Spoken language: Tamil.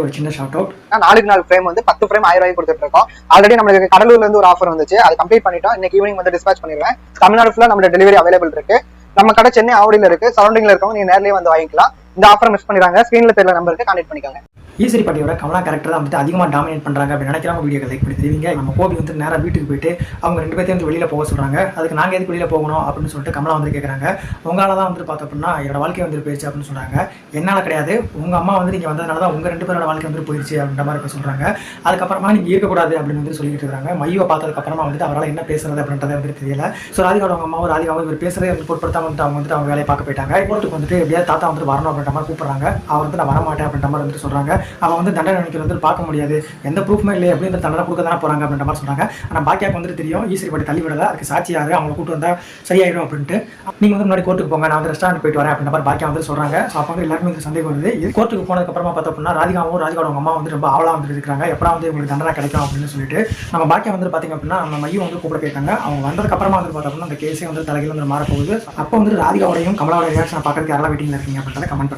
ஒரு சின்ன ஷார்ட் அவுட். 4 ஃப்ரேம் வந்து 10 ஃப்ரேம் 1000 ரூபாய்க்கு கொடுத்துட்டு இருக்கோம். ஆல்ரெடி நம்மளுக்கு கடலூர்ல இருந்து ஒரு ஆஃபர் வந்துச்சு, அது கம்ப்ளீட் பண்ணிட்டோம். இன்னைக்கு ஈவினிங் வந்து டிஸ்பேச் பண்ணிடுவேன். தமிழ்நாடு ஃபுல்லா நம்ம டெலிவரி அவைலபிள் இருக்கு. நம்ம கடை சென்னை ஆவடியில இருக்கு. சரௌண்டிங்ல இருக்கவங்க நீங்க நேர்லயே வந்து வாங்கிக்கலாம். இந்த ஆஃபர் மிஸ் பண்ணிடுறாங்க. ஸ்கிரீன்ல தெரியல நம்பருக்கு கான்டெக்ட் பண்ணிக்கோங்க. ஈஸ்வரி பாட்டியோட கமலா கேரக்டர் தான் வந்துட்டு அதிகமாக டாமினேட் பண்ணுறாங்க அப்படின்னு நினைக்கிறாங்க. வீடியோ லைக் பண்ணி தெரிவிங்க. நம்ம கோபி வந்து நேராக வீட்டுக்கு போயிட்டு அவங்க 2 பேர்த்தையும் வந்து வெளியில் போக சொல்கிறாங்க. அதுக்கு நாங்கள் எதுக்கு வெளியில் போகணும் அப்படின்னு சொல்லிட்டு கமலா வந்து கேட்குறாங்க. உங்களால் தான் வந்து பார்த்தோம் அப்படின்னா என்னோட வாழ்க்கை வந்து போயிடுச்சு அப்படின்னு சொல்கிறாங்க. என்னால் கிடையாது, உங்கள் அம்மா வந்து நீங்கள் வந்ததுனால தான் உங்கள் 2 பேரோட வாழ்க்கை வந்து போயிடுச்சு அப்படின்ற மாதிரி சொல்கிறாங்க. அதுக்கப்புறமா நீங்கள் இருக்கக்கூடாது அப்படின்னு வந்து சொல்லிட்டு இருக்காங்க. மையை பார்த்ததுக்கப்புறமா வந்துட்டு அவரால் என்ன பேசுறது அப்படின்றத வந்து தெரியல. ஸோ ராதிகாவோட அவங்க அம்மாவும் ராதிகாவும் இவர் பேசுகிறத வந்து பொருட்படுத்தாமல் வந்துட்டு அவங்க வேலையை பார்க்க போயிட்டாங்க. கோர்ட்டுக்கு வந்துட்டு எப்படியாவது தாத்தா வந்துட்டு வரணும் அப்படின்ற மாதிரி கூப்பிட்றாங்க. அவர் வந்து நான் வரமாட்டேன் அப்படின்ற மாதிரி வந்துட்டு சொல்கிறாங்க. அவன் வந்து தண்டனை வந்து பார்க்க முடியாது, எந்த ப்ரூஃப்மே இல்லை அப்படின்ற தண்டனை கொடுக்க தானே போறாங்க அப்படின்ற மாதிரி சொன்னாங்க. ஆனால் பாக்கியாக்கு வந்துட்டு தெரியும் ஈஸ்வரி பாட்டி தள்ளி விடல, அதுக்கு சாட்சியாக அவங்க கூட்டு வந்தா சரியாயிடும் அப்படின்ட்டு. நீங்க வந்து முன்னாடி கோர்ட்டுக்கு போங்க, நான் வந்து ரெஸ்டாரண்ட் போயிட்டு வரேன் அப்படின்ற மாதிரி பாக்கியா வந்து சொல்றாங்க. ஸோ அப்போ வந்து எல்லாருமே வந்து சந்தேகம் வருது. இது கோர்ட்டுக்கு போனதுக்கு அப்புறமா பார்த்தோம் அப்படின்னா ராதிகாவோட அம்மா வந்து ரொம்ப ஆவலா வந்து இருக்காங்க, எப்படா வந்து உங்களுக்கு தண்டனை கிடைக்கும் அப்படின்னு சொல்லிட்டு. நம்ம பாக்கியா வந்து பாத்தீங்க அப்படின்னா நம்ம மையம் வந்து கூப்பிட போயிருக்காங்க. அவங்க வந்ததுக்கு அப்புறமா வந்து பார்த்தோம் அப்படின்னா அந்த கேஸே வந்து தலைகீழ வந்து மாறப்போகுது. அப்போ வந்து ராதிகாவோடையும் கமலாவோட ரியாக்ஷனை பார்க்கறதுக்கு யாரெல்லாம் வெயிட்டிங்ல இருக்கீங்க அப்படின்றத கமெண்ட்